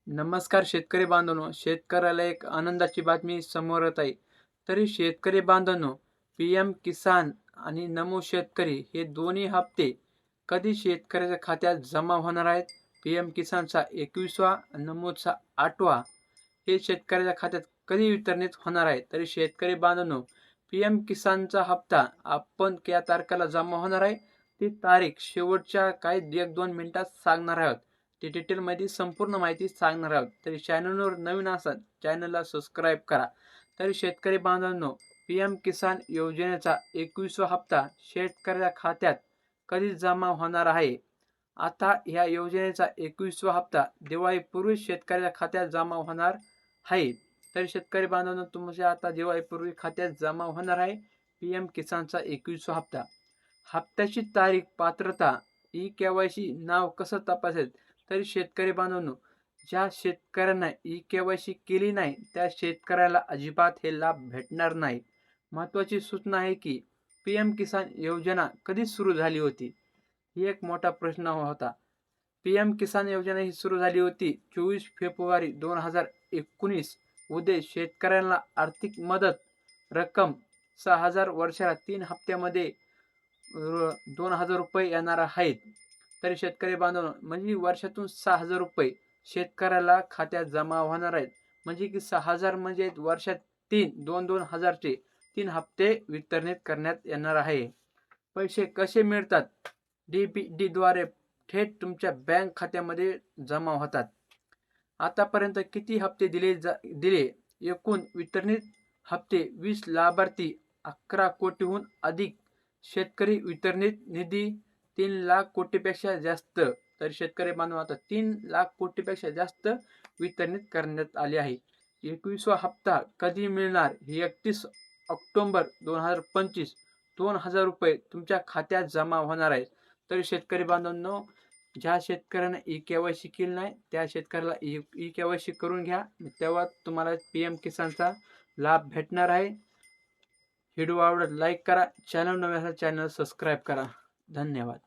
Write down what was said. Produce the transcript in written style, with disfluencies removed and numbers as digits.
नमस्कार शेतकरी बांधवांनो, शेतकऱ्याला एक आनंदाची बातमी समोर येत आहे. तरी शेतकरी बांधवांनो, पी.एम. किसान आणि नमो शेतकरी हे दोन्ही हप्ते कधी शेतकऱ्याच्या खात्यात जमा होणार आहेत? पी.एम. किसानचा 21वा, नमोचा 8वा हे शेतकऱ्याच्या खात्यात कधी वितरित होणार आहे? तरी शेतकरी बांधवांनो, पी.एम. किसानचा हप्ता आपण या तारखेला जमा होणार आहे. ती तारीख शेवटच्या काही 1-2 मिनिटात सांगणार आहोत. ती डिटेलमध्ये संपूर्ण माहिती सांगणार आहोत. तरी चॅनलवर नवीन असाल चॅनलला सबस्क्राईब करा. तरी शेतकरी बांधवांनो, पी.एम. किसान योजनेचा 21वा हप्ता शेतकऱ्याच्या खात्यात कधी जमा होणार आहे? आता या योजनेचा 21वा हप्ता दिवाळीपूर्वी शेतकऱ्याच्या खात्यात जमा होणार आहे. तर शेतकरी बांधवांनो, तुमच्या आता दिवाळीपूर्वी खात्यात जमा होणार आहे पी.एम. किसानचा 21वा हप्ता. हप्त्याची तारीख, पात्रता, ई-के.वाय.सी, नाव कसं तपासेल? तरी शेतकरी बांधवांनो, ज्या शेतकऱ्यांना ई-के.वाय.सी केली नाही त्या शेतकऱ्याला अजिबात हे लाभ भेटणार नाही. महत्त्वाची सूचना आहे की पी.एम. किसान योजना कधी सुरू झाली होती? ही एक मोठा प्रश्न होता. पी.एम. किसान योजना ही सुरू झाली होती 24 फेब्रुवारी 2019. उद्देश शेतकऱ्यांना आर्थिक मदत रक्कम 6,000 वर्षाला 3 हप्त्यामध्ये 2,000 रुपये येणार आहेत. तरी शेतकरी बांधवांनो, म्हणजे वर्षातून 6,000 रुपये शेतकऱ्याला खात्यात जमा होणार आहेत. म्हणजे की 6,000 म्हणजे वर्षात 2,000 हजारचे 3 हप्ते वितरित करण्यात येणार आहे. पैसे कसे मिळतात? DBTद्वारे थेट तुमच्या बँक खात्यामध्ये जमा होतात. आतापर्यंत किती हप्ते दिले? एकूण वितरित हप्ते 20 लाभार्थी, 11 कोटीहून अधिक शेतकरी, वितरित निधी 3 लाख कोटीपेक्षा जास्त. तर शेतकरी बांधव, आता 3 लाख कोटीपेक्षा जास्त वितरित करण्यात आले आहे. 21वा हप्ता कधी मिळणार? 31 ऑक्टोबर 2025 2,000 रुपये तुमच्या खात्यात जमा होणार आहेत. तर शेतकरी बांधवांनो, ज्या शेतकऱ्यांना ई-के.वाय.सी केली नाही त्या शेतकऱ्याला ई-के.वाय.सी करून घ्या. तेव्हा तुम्हाला पी.एम. किसानचा लाभ भेटणार आहे. व्हिडिओ आवडत लाईक करा. चॅनल नवीन असेल चॅनल सबस्क्राईब करा. धन्यवाद.